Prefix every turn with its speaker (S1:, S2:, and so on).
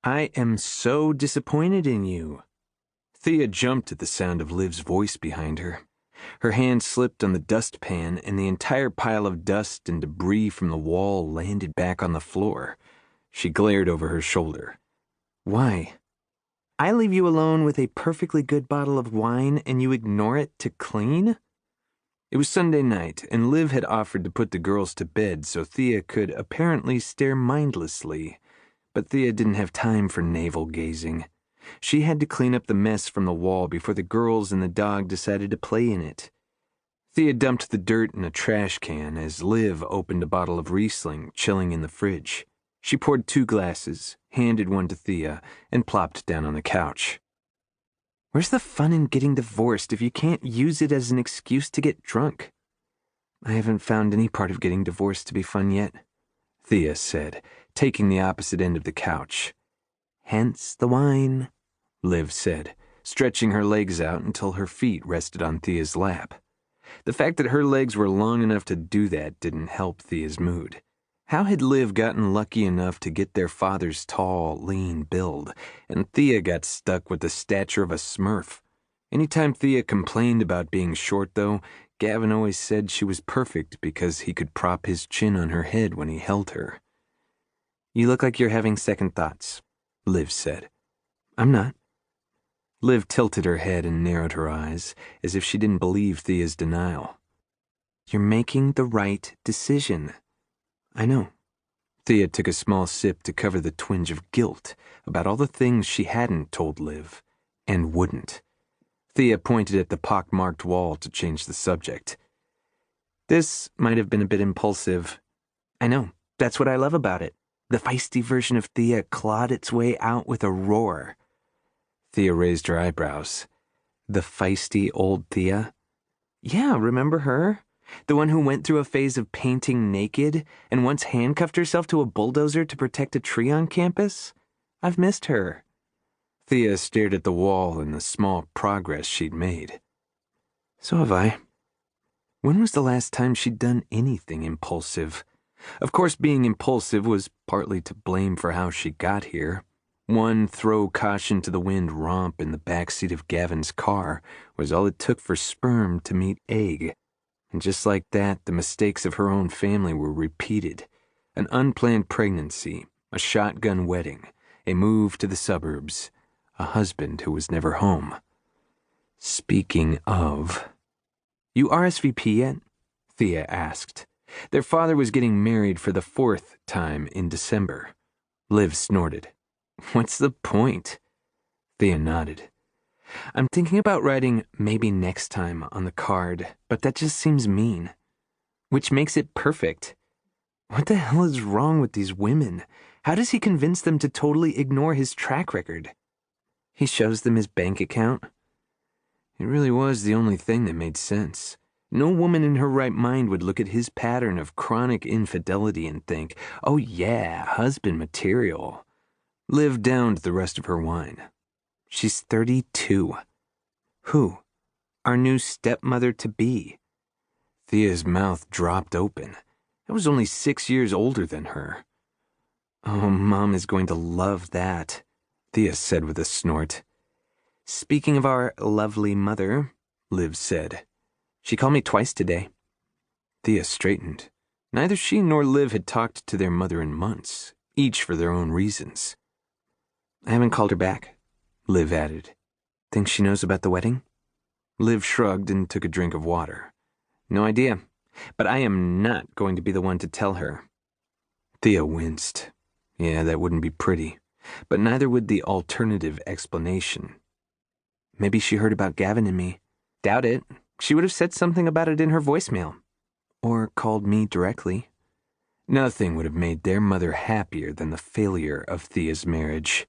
S1: I am so disappointed in you. Thea jumped at the sound of Liv's voice behind her. Her hand slipped on the dustpan, and the entire pile of dust and debris from the wall landed back on the floor. She glared over her shoulder. Why? I leave you alone with a perfectly good bottle of wine and you ignore it to clean? It was Sunday night, and Liv had offered to put the girls to bed so Thea could apparently stare mindlessly. But Thea didn't have time for navel-gazing. She had to clean up the mess from the wall before the girls and the dog decided to play in it. Thea dumped the dirt in a trash can as Liv opened a bottle of Riesling chilling in the fridge. She poured 2 glasses, handed one to Thea, and plopped down on the couch. Where's the fun in getting divorced if you can't use it as an excuse to get drunk? I haven't found any part of getting divorced to be fun yet, Thea said, taking the opposite end of the couch. Hence the wine, Liv said, stretching her legs out until her feet rested on Thea's lap. The fact that her legs were long enough to do that didn't help Thea's mood. How had Liv gotten lucky enough to get their father's tall, lean build, and Thea got stuck with the stature of a smurf? Anytime Thea complained about being short, though, Gavin always said she was perfect because he could prop his chin on her head when he held her. You look like you're having second thoughts, Liv said. I'm not. Liv tilted her head and narrowed her eyes, as if she didn't believe Thea's denial. You're making the right decision. I know. Thea took a small sip to cover the twinge of guilt about all the things she hadn't told Liv, and wouldn't. Thea pointed at the pock-marked wall to change the subject. This might have been a bit impulsive. I know, that's what I love about it. The feisty version of Thea clawed its way out with a roar. Thea raised her eyebrows. The feisty old Thea? Yeah, remember her? The one who went through a phase of painting naked and once handcuffed herself to a bulldozer to protect a tree on campus? I've missed her. Thea stared at the wall and the small progress she'd made. So have I. When was the last time she'd done anything impulsive? Of course, being impulsive was partly to blame for how she got here. One throw caution to the wind romp in the backseat of Gavin's car was all it took for sperm to meet egg. And just like that, the mistakes of her own family were repeated. An unplanned pregnancy, a shotgun wedding, a move to the suburbs, a husband who was never home. Speaking of... You RSVP yet? Thea asked. Their father was getting married for the 4th time in December. Liv snorted. What's the point? Thea nodded. I'm thinking about writing maybe next time on the card, but that just seems mean. Which makes it perfect. What the hell is wrong with these women? How does he convince them to totally ignore his track record? He shows them his bank account. It really was the only thing that made sense. No woman in her right mind would look at his pattern of chronic infidelity and think, oh yeah, husband material. Liv downed the rest of her wine. She's 32. Who? Our new stepmother-to-be. Thea's mouth dropped open. I was only 6 years older than her. Oh, Mom is going to love that, Thea said with a snort. Speaking of our lovely mother, Liv said. She called me twice today. Thea straightened. Neither she nor Liv had talked to their mother in months, each for their own reasons. I haven't called her back, Liv added. Think she knows about the wedding? Liv shrugged and took a drink of water. No idea, but I am not going to be the one to tell her. Thea winced. Yeah, that wouldn't be pretty, but neither would the alternative explanation. Maybe she heard about Gavin and me. Doubt it. She would have said something about it in her voicemail. Or called me directly. Nothing would have made their mother happier than the failure of Thea's marriage.